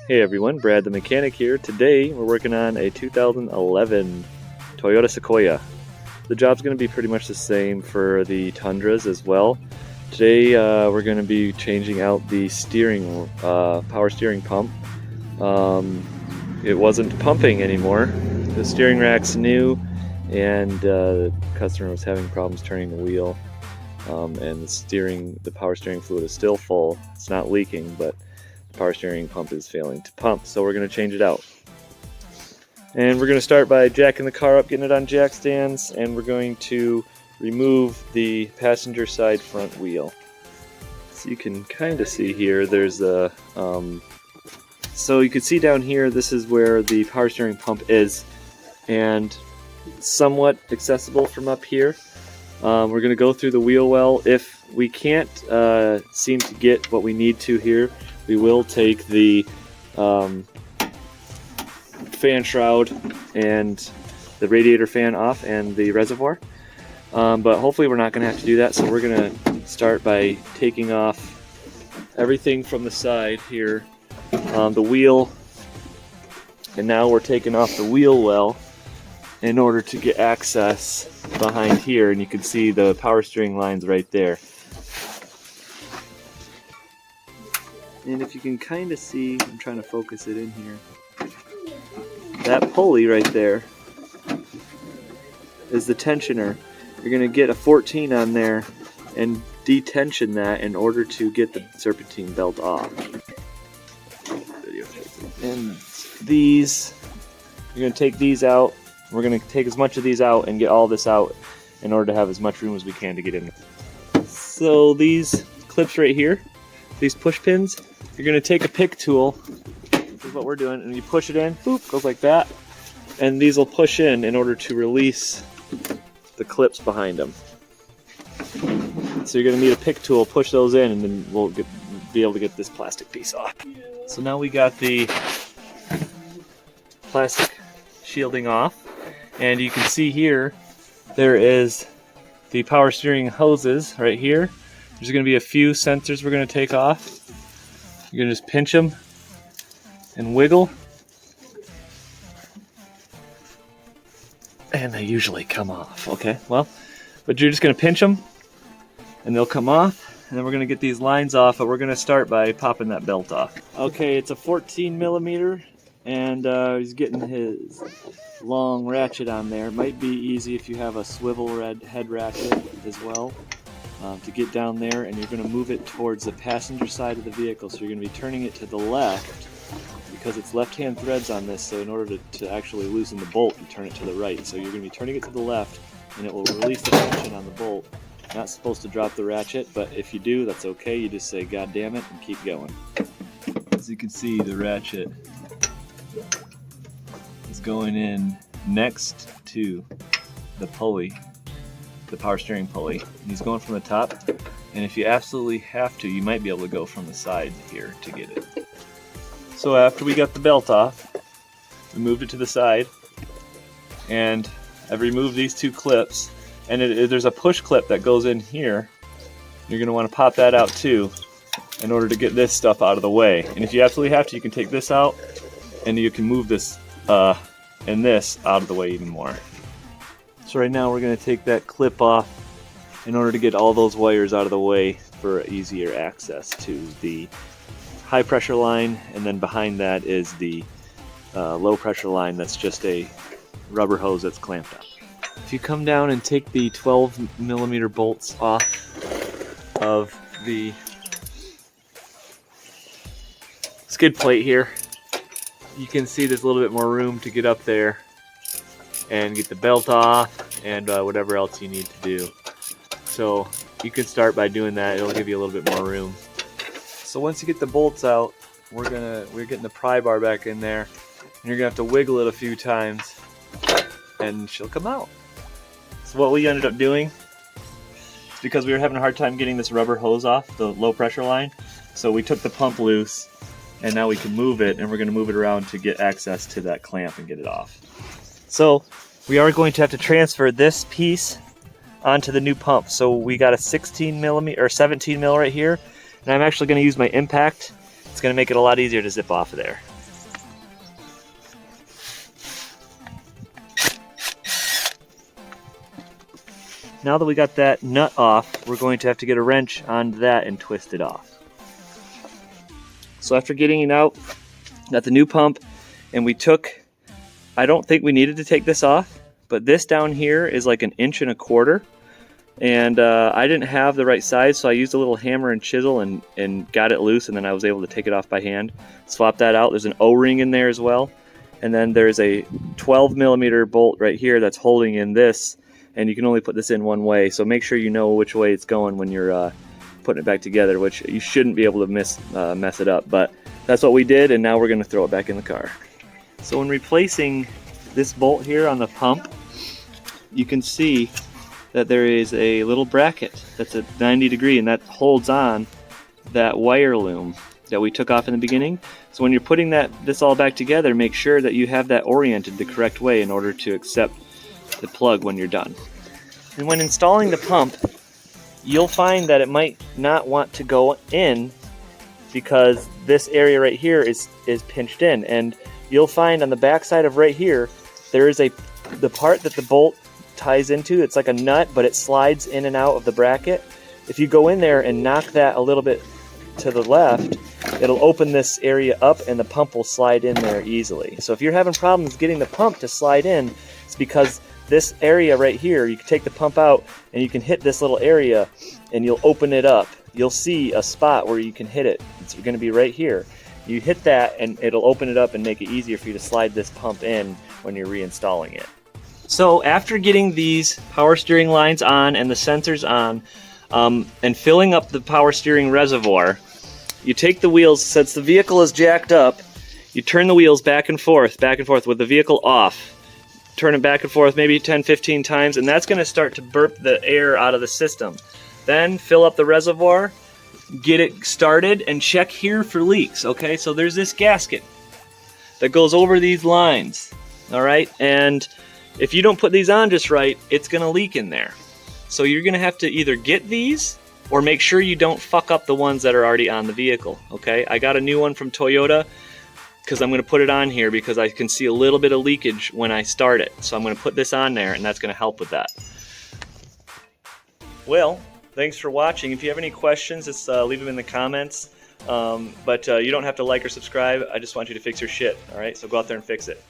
Hey everyone, Brad the mechanic here. Today we're working on a 2011 Toyota Sequoia. The job's going to be pretty much the same for the Tundras as well. Today we're going to be changing out the steering, power steering pump. It wasn't pumping anymore. The steering rack's new and the customer was having problems turning the wheel. And the power steering fluid is still full. It's not leaking, but power steering pump is failing to pump, so we're going to change it out. And we're going to start by jacking the car up, getting it on jack stands, and we're going to remove the passenger side front wheel. So you can kind of see here, there's a so you can see down here, this is where the power steering pump is, and somewhat accessible from up here. We're going to go through the wheel well. If we can't seem to get what we need to here, we will take the fan shroud and the radiator fan off and the reservoir. But hopefully we're not going to have to do that, so we're going to start by taking off everything from the side here, the wheel, and now we're taking off the wheel well in order to get access behind here, and you can see the power steering lines right there. And if you can kind of see, I'm trying to focus it in here, that pulley right there is the tensioner. You're going to get a 14 on there and detension that in order to get the serpentine belt off. And these, you're going to take these out. We're going to take as much of these out and get all this out in order to have as much room as we can to get in there. So these clips right here, these push pins, you're going to take a pick tool, this is what we're doing, and you push it in, boop, goes like that, and these will push in order to release the clips behind them. So you're going to need a pick tool, push those in, and then we'll be able to get this plastic piece off. So now we got the plastic shielding off, and you can see here there is the power steering hoses right here. There's going to be a few sensors we're going to take off. You're going to just pinch them and wiggle, and they usually come off. Okay, well, but you're just going to pinch them and they'll come off, and then we're going to get these lines off, but we're going to start by popping that belt off. Okay, it's a 14 millimeter, and he's getting his long ratchet on there. It might be easy if you have a swivel head ratchet as well. To get down there, and you're going to move it towards the passenger side of the vehicle, so you're going to be turning it to the left because it's left-hand threads on this, so in order to actually loosen the bolt, you turn it to the right. So you're going to be turning it to the left, and it will release the tension on the bolt. Not supposed to drop the ratchet, but if you do, that's okay. You just say God damn it and keep going. As you can see, the ratchet is going in next to the pulley, the power steering pulley. And he's going from the top, and if you absolutely have to, you might be able to go from the side here to get it. So after we got the belt off, we moved it to the side, and I've removed these two clips, and there's a push clip that goes in here. You're going to want to pop that out too in order to get this stuff out of the way. And if you absolutely have to, you can take this out, and you can move this and this out of the way even more. So right now we're going to take that clip off in order to get all those wires out of the way for easier access to the high pressure line, and then behind that is the low pressure line that's just a rubber hose that's clamped up. If you come down and take the 12 millimeter bolts off of the skid plate here, you can see there's a little bit more room to get up there and get the belt off and whatever else you need to do. So you can start by doing that. It'll give you a little bit more room. So once you get the bolts out, we're getting the pry bar back in there, and you're gonna have to wiggle it a few times and she'll come out. So what we ended up doing is, because we were having a hard time getting this rubber hose off the low pressure line, so we took the pump loose, and now we can move it, and we're going to move it around to get access to that clamp and get it off. So we are going to have to transfer this piece onto the new pump. So we got a 16 millimeter or 17 mil right here, and I'm actually going to use my impact. It's going to make it a lot easier to zip off of there. now that we got that nut off, we're going to have to get a wrench onto that and twist it off. So after getting it out, got the new pump, and we took, I don't think we needed to take this off, but this down here is like 1.25 inches. And I didn't have the right size, so I used a little hammer and chisel and got it loose, and then I was able to take it off by hand. Swap that out. There's an O-ring in there as well. And then there's a 12mm bolt right here that's holding in this, and you can only put this in one way. So make sure you know which way it's going when you're putting it back together, which you shouldn't be able to mess it up. But that's what we did, and now we're going to throw it back in the car. So when replacing this bolt here on the pump, you can see that there is a little bracket that's at 90 degree, and that holds on that wire loom that we took off in the beginning. So when you're putting this all back together, make sure that you have that oriented the correct way in order to accept the plug when you're done. And when installing the pump, you'll find that it might not want to go in because this area right here is pinched in, and you'll find on the back side of right here there is the part that the bolt ties into. It's like a nut, but it slides in and out of the bracket. If you go in there and knock that a little bit to the left, it'll open this area up and the pump will slide in there easily. So if you're having problems getting the pump to slide in, it's because this area right here, you can take the pump out and you can hit this little area and you'll open it up. You'll see a spot where you can hit it. It's going to be right here. You hit that and it'll open it up and make it easier for you to slide this pump in when you're reinstalling it. So after getting these power steering lines on and the sensors on, and filling up the power steering reservoir, you take the wheels, since the vehicle is jacked up, you turn the wheels back and forth with the vehicle off. Turn it back and forth maybe 10-15 times, and that's going to start to burp the air out of the system. Then fill up the reservoir, get it started, and check here for leaks. Okay, so there's this gasket that goes over these lines. All right, and if you don't put these on just right, it's going to leak in there. So you're going to have to either get these or make sure you don't fuck up the ones that are already on the vehicle. Okay, I got a new one from Toyota because I'm going to put it on here because I can see a little bit of leakage when I start it. So I'm going to put this on there, and that's going to help with that. Well, thanks for watching. If you have any questions, just leave them in the comments. But you don't have to like or subscribe. I just want you to fix your shit. All right, so go out there and fix it.